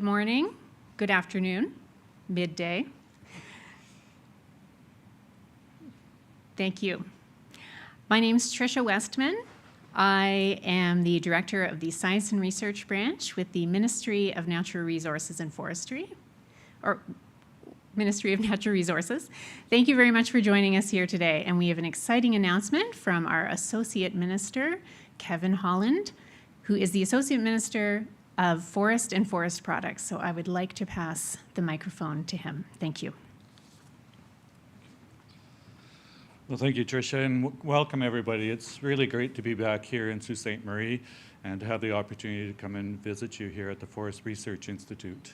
morning, good afternoon, midday. Thank you. My name is Tricia Westman. I am the Director of the Science and Research Branch with the Ministry of Natural Resources and Forestry, or Ministry of Natural Resources. Thank you very much for joining us here today. And we have an exciting announcement from our Associate Minister, Kevin Holland, who is the Associate Minister of Forest and Forest Products. So I would like to pass the microphone to him. Thank you. Well, thank you, Tricia, and welcome everybody. It's really great to be back here in Sault Ste. Marie and to have the opportunity to come and visit you here at the Forest Research Institute.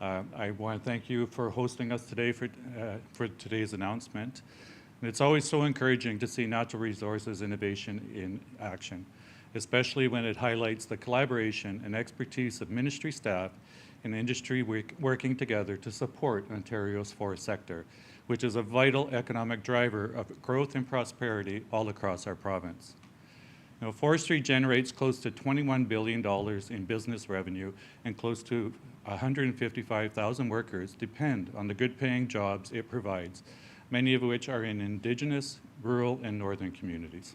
I want to thank you for hosting us today for today's announcement. And it's always so encouraging to see natural resources innovation in action, especially when it highlights the collaboration and expertise of ministry staff and industry working together to support Ontario's forest sector, which is a vital economic driver of growth and prosperity all across our province. Now, forestry generates close to $21 billion in business revenue, and close to 155,000 workers depend on the good-paying jobs it provides, many of which are in Indigenous, rural, and northern communities.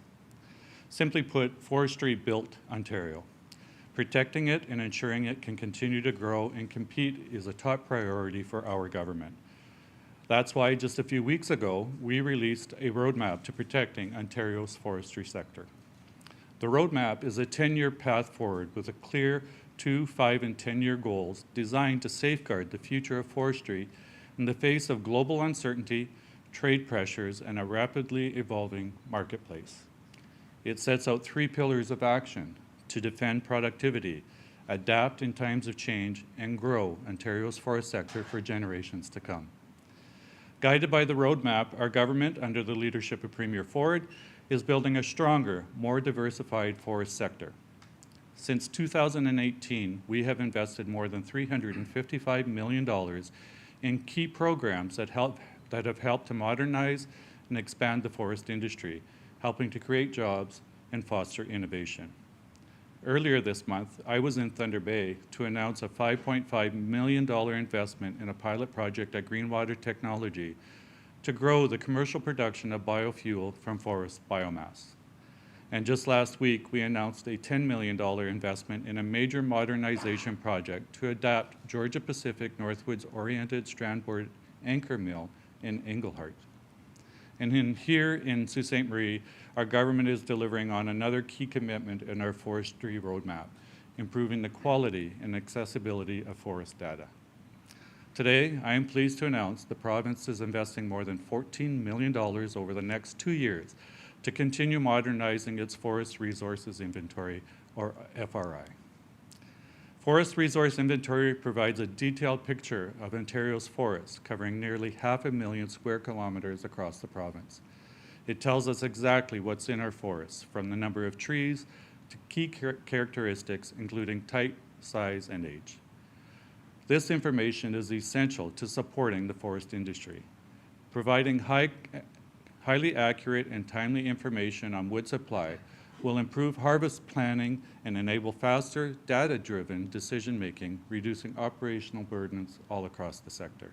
Simply put, forestry built Ontario. Protecting it and ensuring it can continue to grow and compete is a top priority for our government. That's why just a few weeks ago, we released a roadmap to protecting Ontario's forestry sector. The roadmap is a 10-year path forward with a clear 2-, 5-, and 10-year goals designed to safeguard the future of forestry in the face of global uncertainty, trade pressures, and a rapidly evolving marketplace. It sets out 3 pillars of action to defend productivity, adapt in times of change, and grow Ontario's forest sector for generations to come. Guided by the roadmap, our government, under the leadership of Premier Ford, is building a stronger, more diversified forest sector. Since 2018, we have invested more than $355 million in key programs that have helped to modernize and expand the forest industry, helping to create jobs and foster innovation. Earlier this month, I was in Thunder Bay to announce a $5.5 million investment in a pilot project at Greenwater Technology to grow the commercial production of biofuel from forest biomass. And just last week, we announced a $10 million investment in a major modernization project to adapt Georgia Pacific Northwood's oriented strandboard anchor mill in Englehart. And here in Sault Ste. Marie, our government is delivering on another key commitment in our forestry roadmap, improving the quality and accessibility of forest data. Today, I am pleased to announce the province is investing more than $14 million over the next 2 years to continue modernizing its Forest Resources Inventory, or FRI. Forest Resource Inventory provides a detailed picture of Ontario's forests, covering nearly 500,000 square kilometers across the province. It tells us exactly what's in our forests, from the number of trees to key characteristics, including type, size, and age. This information is essential to supporting the forest industry. Providing highly accurate and timely information on wood supply will improve harvest planning and enable faster, data-driven decision-making, reducing operational burdens all across the sector.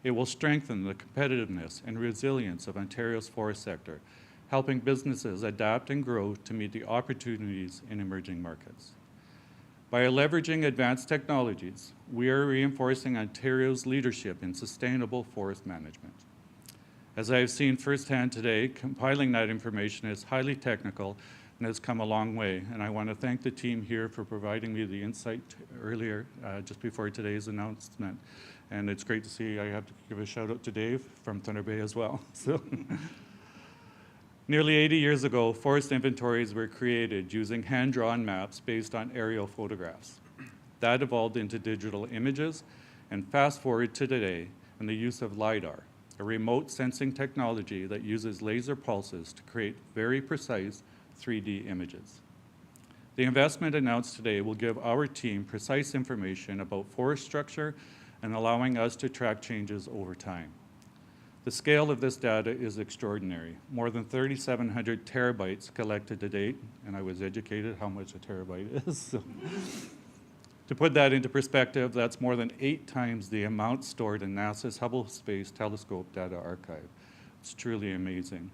It will strengthen the competitiveness and resilience of Ontario's forest sector, helping businesses adapt and grow to meet the opportunities in emerging markets. By leveraging advanced technologies, we are reinforcing Ontario's leadership in sustainable forest management. As I have seen firsthand today, compiling that information is highly technical and has come a long way, and I want to thank the team here for providing me the insight earlier, just before today's announcement. And it's great to see. I have to give a shout out to Dave from Thunder Bay as well. So, nearly 80 years ago, forest inventories were created using hand-drawn maps based on aerial photographs. That evolved into digital images, and fast forward to today and the use of LiDAR, a remote sensing technology that uses laser pulses to create very precise 3D images. The investment announced today will give our team precise information about forest structure and allowing us to track changes over time. The scale of this data is extraordinary. More than 3,700 terabytes collected to date, and I was educated how much a terabyte is. So. To put that into perspective, that's more than 8 times the amount stored in NASA's Hubble Space Telescope data archive. It's truly amazing.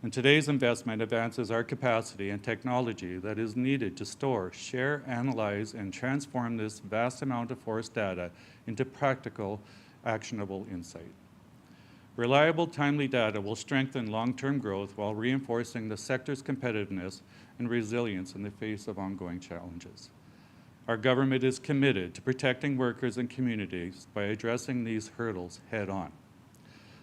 And today's investment advances our capacity and technology that is needed to store, share, analyze, and transform this vast amount of forest data into practical, actionable insight. Reliable, timely data will strengthen long-term growth while reinforcing the sector's competitiveness and resilience in the face of ongoing challenges. Our government is committed to protecting workers and communities by addressing these hurdles head-on.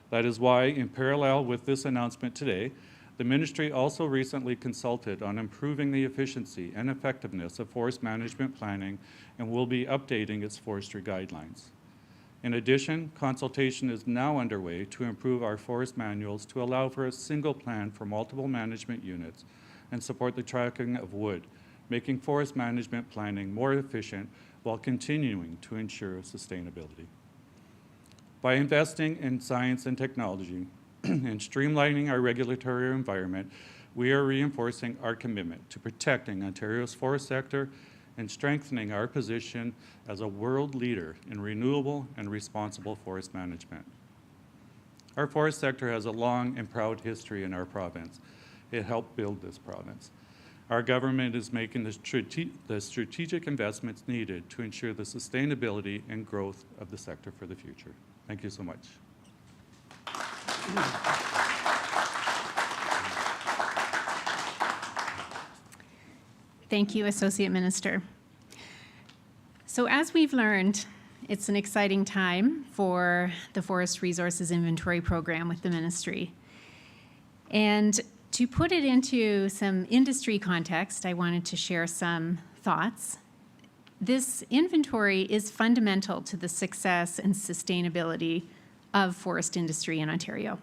That is why, in parallel with this announcement today, the Ministry also recently consulted on improving the efficiency and effectiveness of forest management planning and will be updating its forestry guidelines. In addition, consultation is now underway to improve our forest manuals to allow for a single plan for multiple management units and support the tracking of wood, making forest management planning more efficient while continuing to ensure sustainability. By investing in science and technology and streamlining our regulatory environment, we are reinforcing our commitment to protecting Ontario's forest sector and strengthening our position as a world leader in renewable and responsible forest management. Our forest sector has a long and proud history in our province. It helped build this province. Our government is making the strategic investments needed to ensure the sustainability and growth of the sector for the future. Thank you so much. Thank you, Associate Minister. So as we've learned, it's an exciting time for the Forest Resources Inventory Program with the Ministry. And to put it into some industry context, I wanted to share some thoughts. This inventory is fundamental to the success and sustainability of forest industry in Ontario.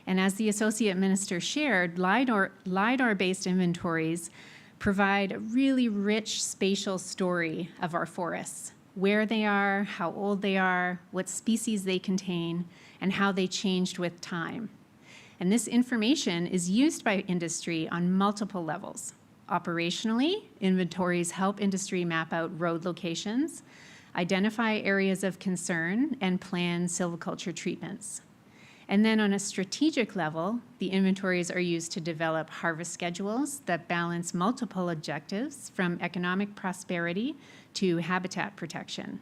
And as the Associate Minister shared, LiDAR-based inventories provide a really rich spatial story of our forests, where they are, how old they are, what species they contain, and how they changed with time. And this information is used by industry on multiple levels. Operationally, inventories help industry map out road locations, identify areas of concern, and plan silviculture treatments. And then on a strategic level, the inventories are used to develop harvest schedules that balance multiple objectives from economic prosperity to habitat protection.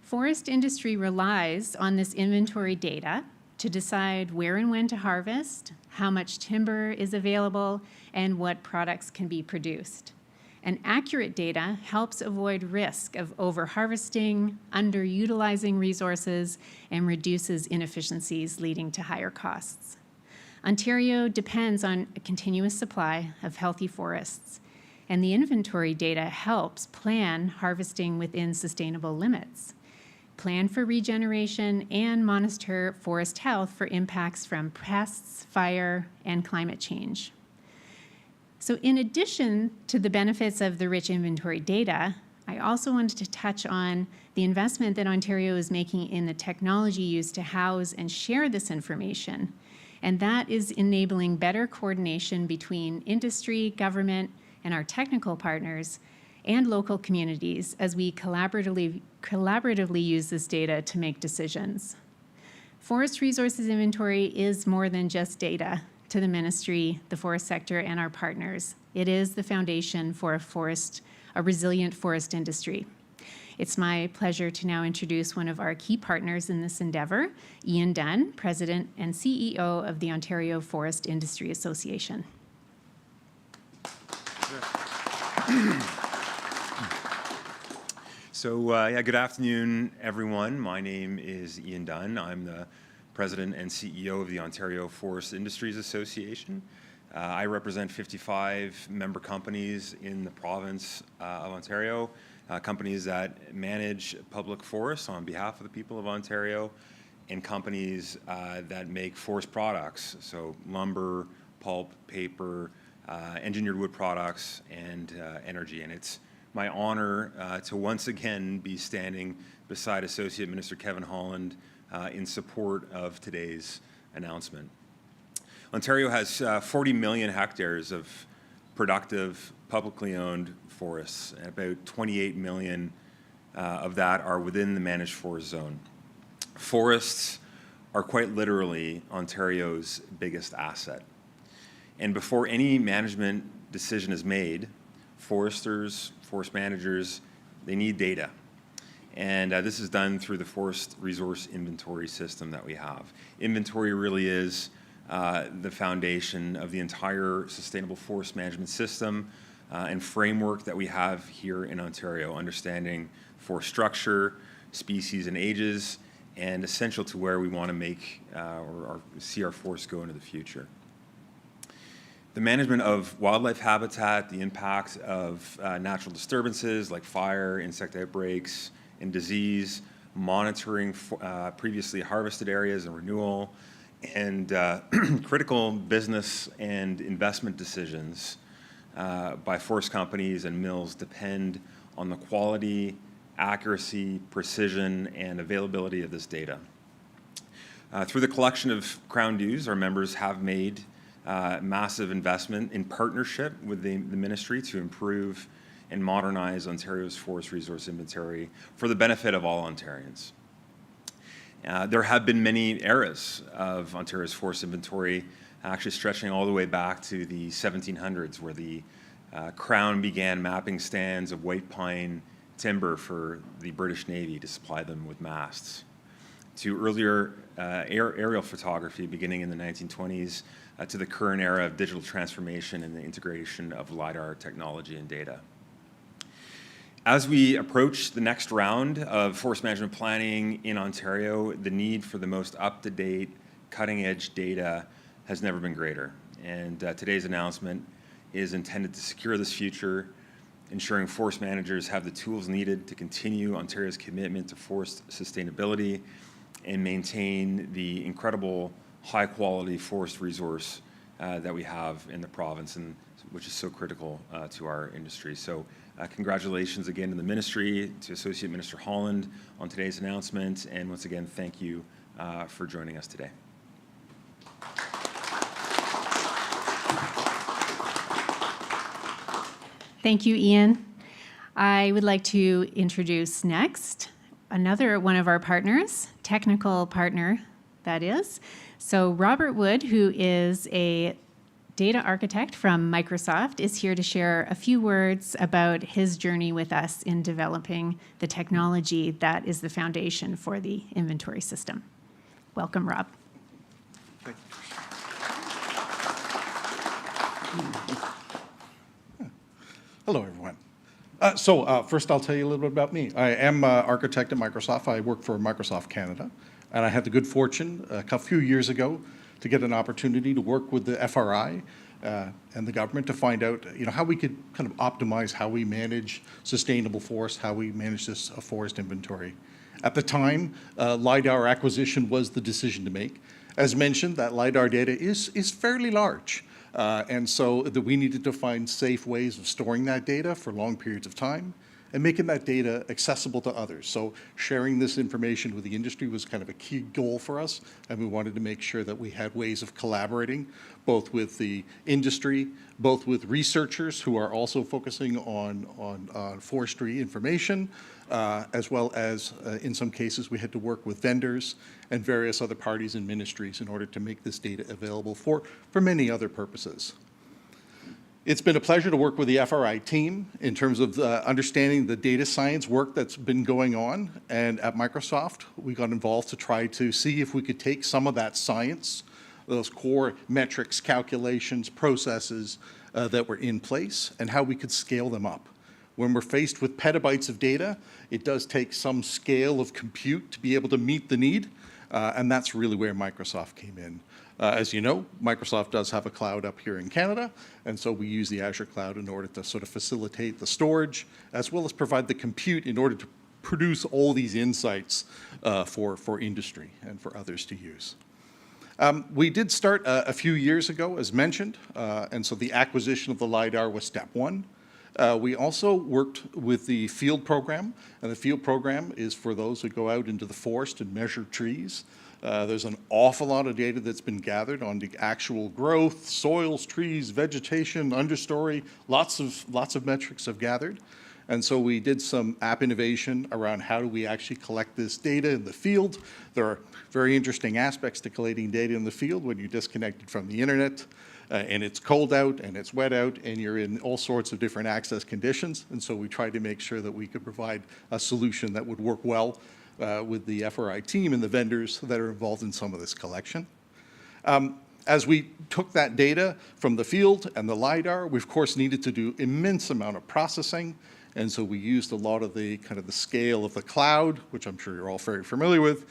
Forest industry relies on this inventory data to decide where and when to harvest, how much timber is available, and what products can be produced. And accurate data helps avoid risk of over-harvesting, underutilizing resources, and reduces inefficiencies leading to higher costs. Ontario depends on a continuous supply of healthy forests, and the inventory data helps plan harvesting within sustainable limits, plan for regeneration, and monitor forest health for impacts from pests, fire, and climate change. So in addition to the benefits of the rich inventory data, I also wanted to touch on the investment that Ontario is making in the technology used to house and share this information. And that is enabling better coordination between industry, government, and our technical partners and local communities as we collaboratively use this data to make decisions. Forest resources inventory is more than just data to the ministry, the forest sector, and our partners. It is the foundation for a resilient forest industry. It's my pleasure to now introduce one of our key partners in this endeavor, Ian Dunn, President and CEO of the Ontario Forest Industry Association. Good afternoon, everyone. My name is Ian Dunn. I'm the President and CEO of the Ontario Forest Industries Association. I represent 55 member companies in the province of Ontario, companies that manage public forests on behalf of the people of Ontario, and companies that make forest products, so lumber, pulp, paper, engineered wood products, and energy. And it's my honor to once again be standing beside Associate Minister Kevin Holland in support of today's announcement. Ontario has 40 million hectares of productive publicly owned forests, and about 28 million of that are within the managed forest zone. Forests are quite literally Ontario's biggest asset. And before any management decision is made, foresters, forest managers, they need data. And this is done through the forest resource inventory system that we have. Inventory really is the foundation of the entire sustainable forest management system and framework that we have here in Ontario, understanding forest structure, species and ages, and essential to where we want to make or see our forests go into the future. The management of wildlife habitat, the impact of natural disturbances like fire, insect outbreaks, and disease, monitoring previously harvested areas and renewal, and critical business and investment decisions by forest companies and mills depend on the quality, accuracy, precision, and availability of this data. Through the collection of Crown dues, our members have made massive investment in partnership with the ministry to improve and modernize Ontario's forest resource inventory for the benefit of all Ontarians. There have been many eras of Ontario's forest inventory, actually stretching all the way back to the 1700s, where the Crown began mapping stands of white pine timber for the British Navy to supply them with masts, to earlier aerial photography beginning in the 1920s, to the current era of digital transformation and the integration of LiDAR technology and data. As we approach the next round of forest management planning in Ontario, the need for the most up-to-date, cutting-edge data has never been greater. And today's announcement is intended to secure this future, ensuring forest managers have the tools needed to continue Ontario's commitment to forest sustainability and maintain the incredible high-quality forest resource that we have in the province, and which is so critical to our industry. So congratulations again to the ministry, to Associate Minister Holland on today's announcement, and once again, thank you for joining us today. Thank you, Ian. I would like to introduce next another one of our partners, technical partner, that is. So Robert Wood, who is a data architect from Microsoft, is here to share a few words about his journey with us in developing the technology that is the foundation for the inventory system. Welcome, Rob. Thank you. Hello, everyone. First, I'll tell you a little bit about me. I am an architect at Microsoft. I work for Microsoft Canada, and I had the good fortune a few years ago to get an opportunity to work with the FRI and the government to find out, how we could kind of optimize how we manage sustainable forests, how we manage this forest inventory. At the time, LiDAR acquisition was the decision to make. As mentioned, that LiDAR data is fairly large. And so we needed to find safe ways of storing that data for long periods of time and making that data accessible to others. So sharing this information with the industry was kind of a key goal for us, and we wanted to make sure that we had ways of collaborating, both with the industry, both with researchers who are also focusing on forestry information, as well as, in some cases, we had to work with vendors and various other parties and ministries in order to make this data available for many other purposes. It's been a pleasure to work with the FRI team in terms of understanding the data science work that's been going on. And at Microsoft, we got involved to try to see if we could take some of that science, those core metrics, calculations, processes that were in place, and how we could scale them up. When we're faced with petabytes of data, it does take some scale of compute to be able to meet the need, and that's really where Microsoft came in. As you know, Microsoft does have a cloud up here in Canada, and so we use the Azure cloud in order to sort of facilitate the storage, as well as provide the compute in order to produce all these insights for industry and for others to use. We did start a few years ago, as mentioned, and so the acquisition of the LiDAR was step one. We also worked with the field program, and the field program is for those who go out into the forest and measure trees. There's an awful lot of data that's been gathered on the actual growth, soils, trees, vegetation, understory, lots of metrics have gathered. And so we did some app innovation around how do we actually collect this data in the field. There are very interesting aspects to collating data in the field when you're disconnected from the internet, and it's cold out and it's wet out and you're in all sorts of different access conditions. And so we tried to make sure that we could provide a solution that would work well with the FRI team and the vendors that are involved in some of this collection. As we took that data from the field and the LiDAR, we of course needed to do immense amount of processing. And so we used a lot of the kind of the scale of the cloud, which I'm sure you're all very familiar with,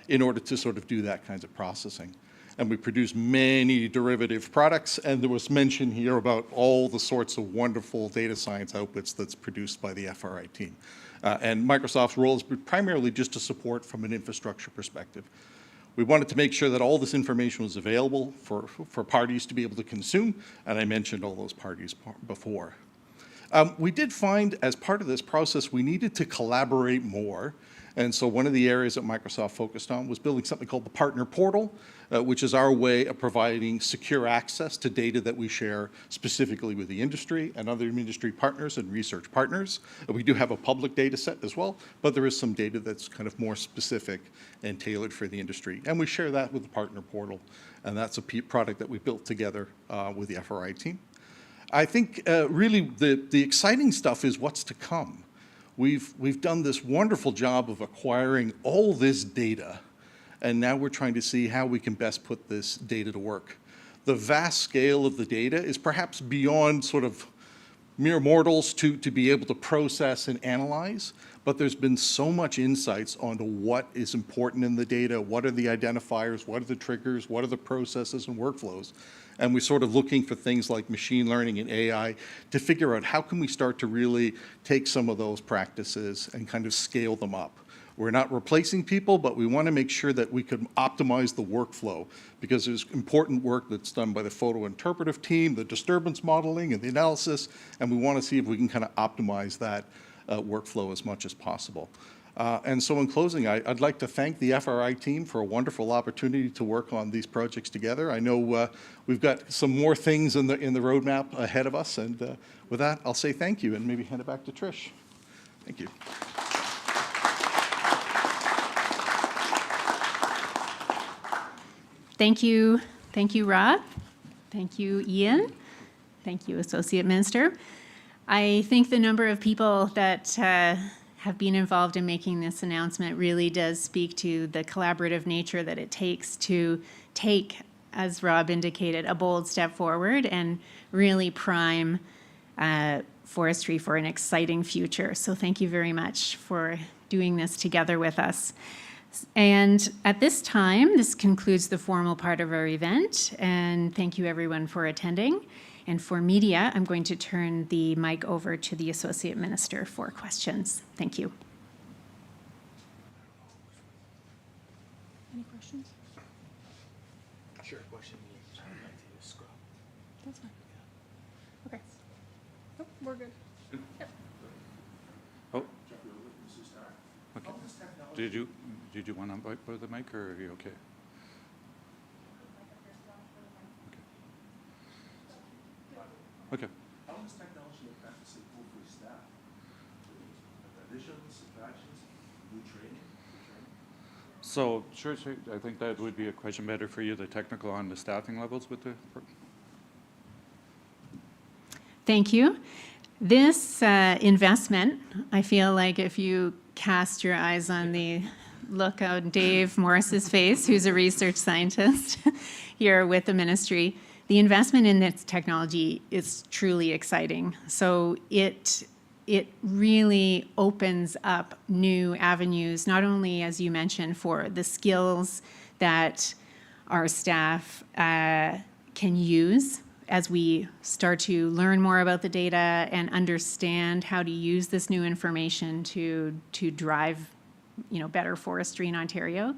in order to sort of do that kinds of processing. And we produced many derivative products, and there was mention here about all the sorts of wonderful data science outputs that's produced by the FRI team. And Microsoft's role is primarily just to support from an infrastructure perspective. We wanted to make sure that all this information was available for parties to be able to consume, and I mentioned all those parties before. We did find, as part of this process, we needed to collaborate more. And so one of the areas that Microsoft focused on was building something called the Partner Portal, which is our way of providing secure access to data that we share specifically with the industry and other industry partners and research partners. We do have a public data set as well, but there is some data that's kind of more specific and tailored for the industry. And we share that with the Partner Portal, and that's a product that we built together with the FRI team. I think really the exciting stuff is what's to come. We've done this wonderful job of acquiring all this data, and now we're trying to see how we can best put this data to work. The vast scale of the data is perhaps beyond sort of mere mortals to be able to process and analyze, but there's been so much insights onto what is important in the data, what are the identifiers, what are the triggers, what are the processes and workflows. And we're sort of looking for things like machine learning and AI to figure out how can we start to really take some of those practices and kind of scale them up. We're not replacing people, but we want to make sure that we can optimize the workflow, because there's important work that's done by the photo interpretive team, the disturbance modeling and the analysis, and we want to see if we can kind of optimize that workflow as much as possible. And so in closing, I'd like to thank the FRI team for a wonderful opportunity to work on these projects together. I know we've got some more things in the roadmap ahead of us, and with that, I'll say thank you and maybe hand it back to Trish. Thank you. Thank you, Rob. Thank you, Ian. Thank you, Associate Minister. I think the number of people that have been involved in making this announcement really does speak to the collaborative nature that it takes to take, as Rob indicated, a bold step forward and really prime forestry for an exciting future. So thank you very much for doing this together with us. And at this time, this concludes the formal part of our event, and thank you everyone for attending. And for media, I'm going to turn the mic over to the Associate Minister for questions. Thank you. Any questions? Sure. Question me. Scrub. That's fine. Okay. Oh, we're good. Yep. Oh. Okay. Did you want to bite by the mic, or are you okay? Okay. How does technology impact the for staff? Additions, subtractions, new training? So, sure, I think that would be a question better for you, the technical on the staffing levels with the... Thank you. This investment, I feel like if you cast your eyes on the look on Dave Morris's face, who's a research scientist here with the ministry, the investment in this technology is truly exciting. So it really opens up new avenues, not only, as you mentioned, for the skills that our staff can use as we start to learn more about the data and understand how to use this new information to drive, better forestry in Ontario.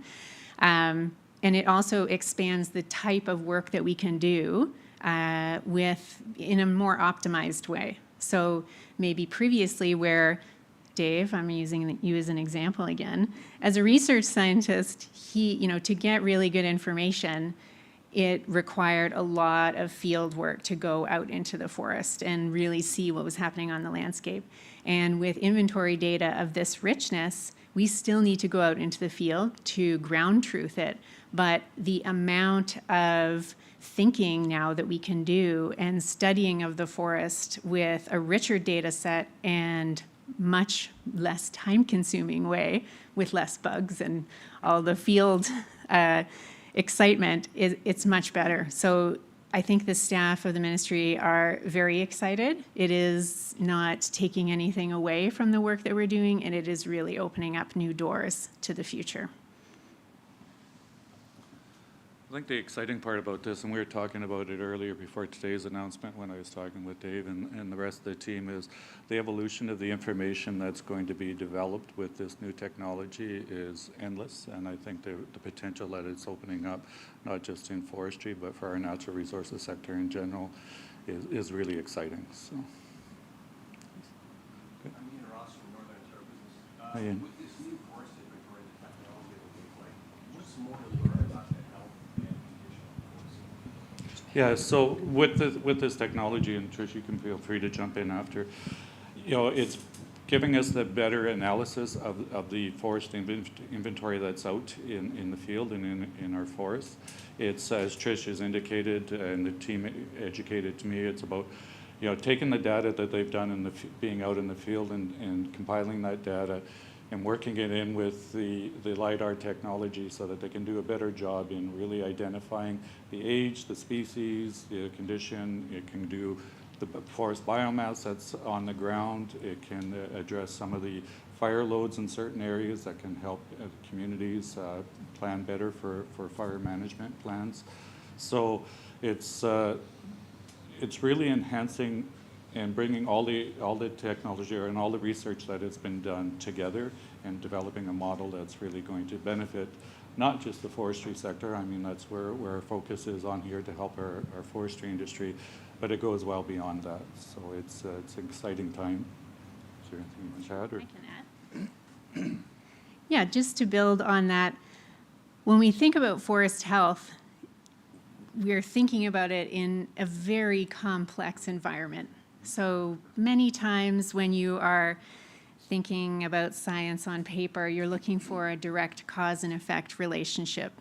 And it also expands the type of work that we can do in a more optimized way. So maybe previously where Dave, I'm using you as an example again, as a research scientist, to get really good information, it required a lot of field work to go out into the forest and really see what was happening on the landscape. And with inventory data of this richness, we still need to go out into the field to ground truth it. But the amount of thinking now that we can do and studying of the forest with a richer data set and much less time-consuming way, with less bugs and all the field excitement, it's much better. So I think the staff of the ministry are very excited. It is not taking anything away from the work that we're doing, and it is really opening up new doors to the future. I think the exciting part about this, and we were talking about it earlier before today's announcement when I was talking with Dave and the rest of the team, is the evolution of the information that's going to be developed with this new technology is endless. And I think the potential that it's opening up, not just in forestry, but for our natural resources sector in general, is really exciting. So. I'm Ian Ross from Northern Ontario Business. Hi, Ian. With this new forest inventory and the technology that we play, what's more to learn about the health and condition of the forest? Yeah, so with this technology, and Trish, you can feel free to jump in after, it's giving us the better analysis of the forest inventory that's out in the field and in our forests. It's, as Trish has indicated and the team educated to me, it's about taking the data that they've done in being out in the field and compiling that data and working it in with the LiDAR technology so that they can do a better job in really identifying the age, the species, the condition. It can do the forest biomass that's on the ground. It can address some of the fire loads in certain areas that can help communities plan better for fire management plans. So it's really enhancing and bringing all the technology and all the research that has been done together and developing a model that's really going to benefit not just the forestry sector. I mean, that's where our focus is on here to help our forestry industry, but it goes well beyond that. So it's an exciting time. Is there anything you want to add? I can add. Yeah, just to build on that, when we think about forest health, we're thinking about it in a very complex environment. So many times when you are thinking about science on paper, you're looking for a direct cause and effect relationship.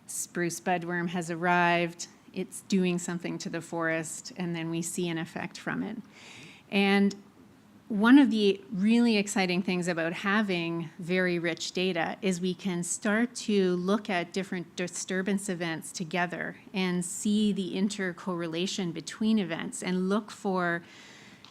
Spruce budworm has arrived, it's doing something to the forest, and then we see an effect from it. And one of the really exciting things about having very rich data is we can start to look at different disturbance events together and see the intercorrelation between events and look for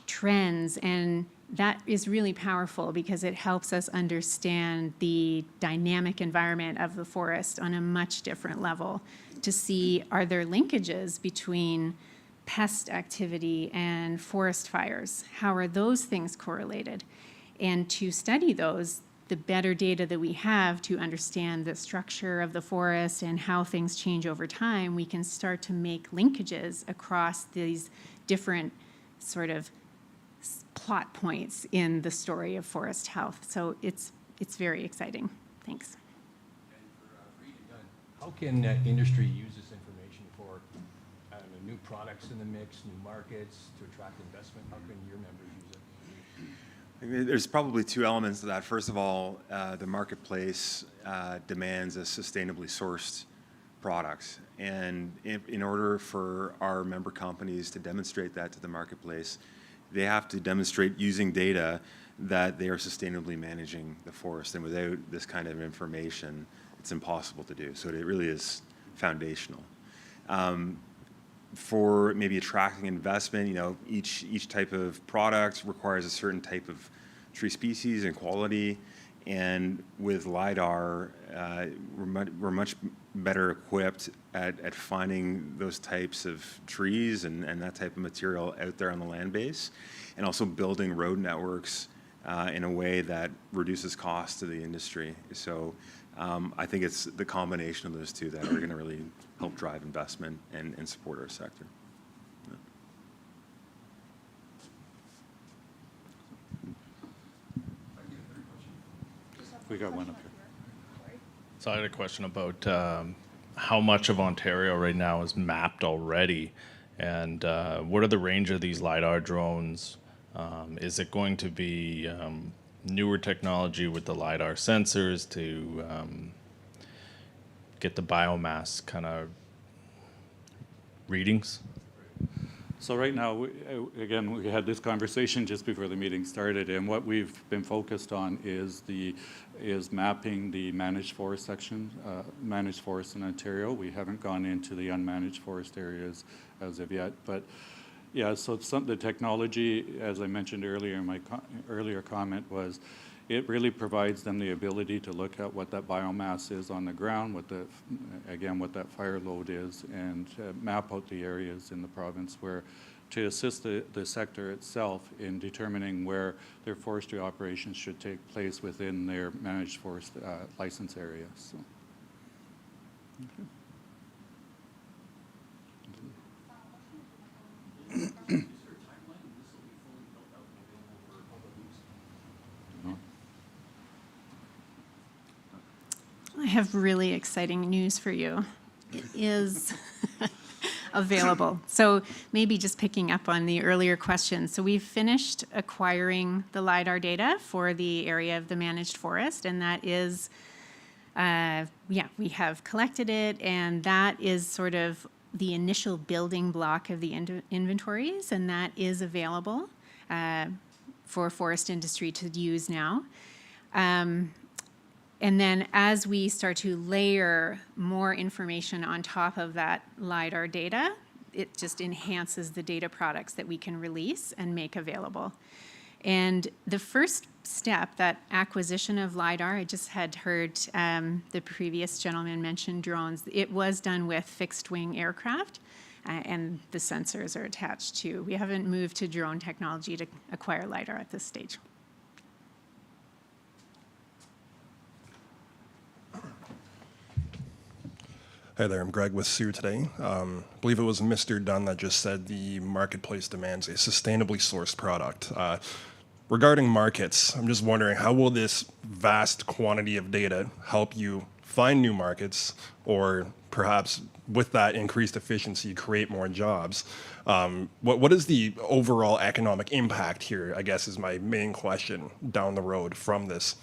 trends. And that is really powerful because it helps us understand the dynamic environment of the forest on a much different level to see, are there linkages between pest activity and forest fires? How are those things correlated? And to study those, the better data that we have to understand the structure of the forest and how things change over time, we can start to make linkages across these different sort of plot points in the story of forest health. So it's very exciting. Thanks. And for Ian Dunn, how can industry use this information for new products in the mix, new markets, to attract investment? How can your members use it? There's probably two elements to that. First of all, the marketplace demands a sustainably sourced products. And in order for our member companies to demonstrate that to the marketplace, they have to demonstrate using data that they are sustainably managing the forest. And without this kind of information, it's impossible to do. So it really is foundational. For maybe attracting investment, each type of product requires a certain type of tree species and quality. And with LiDAR, we're much better equipped at finding those types of trees and that type of material out there on the land base, and also building road networks in a way that reduces costs to the industry. So I think it's the combination of those two that are going to really help drive investment and support our sector. We got one up here. So I had a question about how much of Ontario right now is mapped already, and what are the range of these LiDAR drones? Is it going to be newer technology with the LiDAR sensors to get the biomass kind of readings? So right now, again, we had this conversation just before the meeting started, and what we've been focused on is mapping the managed forest section, managed forest in Ontario. We haven't gone into the unmanaged forest areas as of yet, but yeah. So the technology, as I mentioned earlier in my earlier comment, was it really provides them the ability to look at what that biomass is on the ground, what that fire load is, and map out the areas in the province where to assist the sector itself in determining where their forestry operations should take place within their managed forest license area. So. Okay. Is there a timeline when this will be fully built out and available for public use? I have really exciting news for you. It is available. So maybe just picking up on the earlier question. So we've finished acquiring the LiDAR data for the area of the managed forest, and that is, we have collected it, and that is sort of the initial building block of the inventories, and that is available for forest industry to use now. And then as we start to layer more information on top of that LiDAR data, it just enhances the data products that we can release and make available. And the first step, that acquisition of LiDAR, I just had heard the previous gentleman mention drones. It was done with fixed wing aircraft, and the sensors are attached to. We haven't moved to drone technology to acquire LiDAR at this stage. Hi there, I'm Greg with Sear today. I believe it was Mr. Dunn that just said the marketplace demands a sustainably sourced product. Regarding markets, I'm just wondering, how will this vast quantity of data help you find new markets, or perhaps with that increased efficiency, create more jobs? What is the overall economic impact here, I guess, is my main question down the road from this?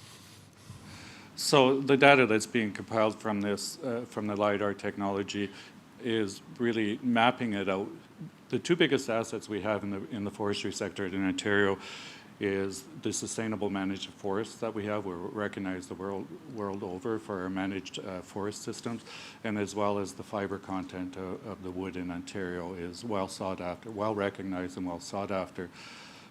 So the data that's being compiled from this, from the LiDAR technology, is really mapping it out. The two biggest assets we have in the forestry sector in Ontario is the sustainable managed forests that we have. We're recognized the world over for our managed forest systems, and as well as the fiber content of the wood in Ontario is well sought after, well recognized and well sought after.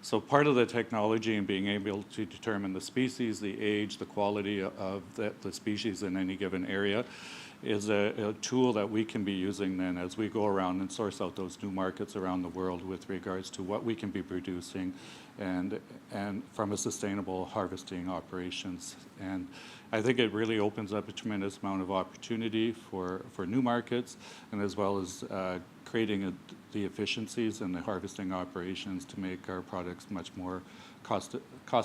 So part of the technology and being able to determine the species, the age, the quality of the species in any given area is a tool that we can be using then as we go around and source out those new markets around the world with regards to what we can be producing and from a sustainable harvesting operations. And I think it really opens up a tremendous amount of opportunity for new markets, and as well as creating the efficiencies and the harvesting operations to make our products much more cost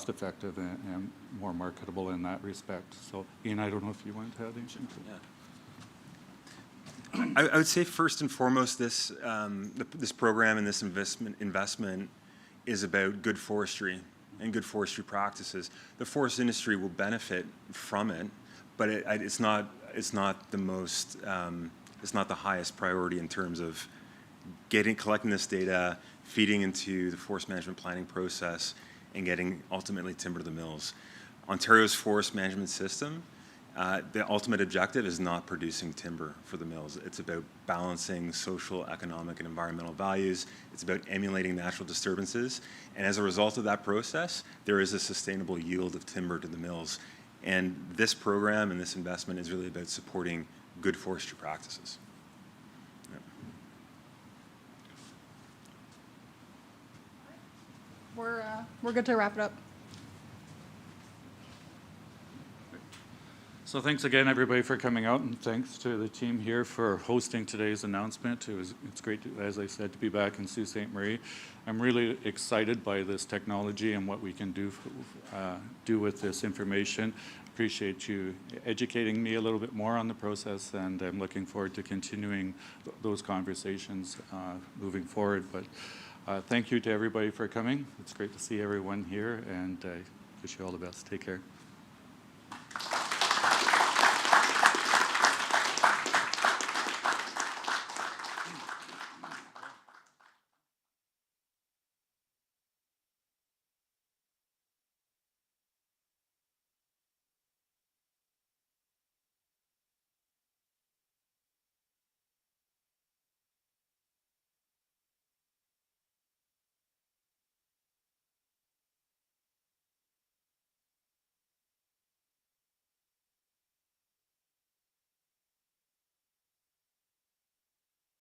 effective and more marketable in that respect. So Ian, I don't know if you want to add anything to that. Yeah. I would say first and foremost, this this program and this investment is about good forestry and good forestry practices. The forest industry will benefit from it, but it's not the most it's not the highest priority in terms of collecting this data, feeding into the forest management planning process, and getting ultimately timber to the mills. Ontario's forest management system, the ultimate objective is not producing timber for the mills. It's about balancing social, economic, and environmental values. It's about emulating natural disturbances. And as a result of that process, there is a sustainable yield of timber to the mills. And this program and this investment is really about supporting good forestry practices. We're good to wrap it up. So thanks again, everybody, for coming out, and thanks to the team here for hosting today's announcement. It's great, as I said, to be back in Sault Ste. Marie. I'm really excited by this technology and what we can do with this information. appreciate you educating me a little bit more on the process, and I'm looking forward to continuing those conversations moving forward. But thank you to everybody for coming. It's great to see everyone here, and I wish you all the best. Take care.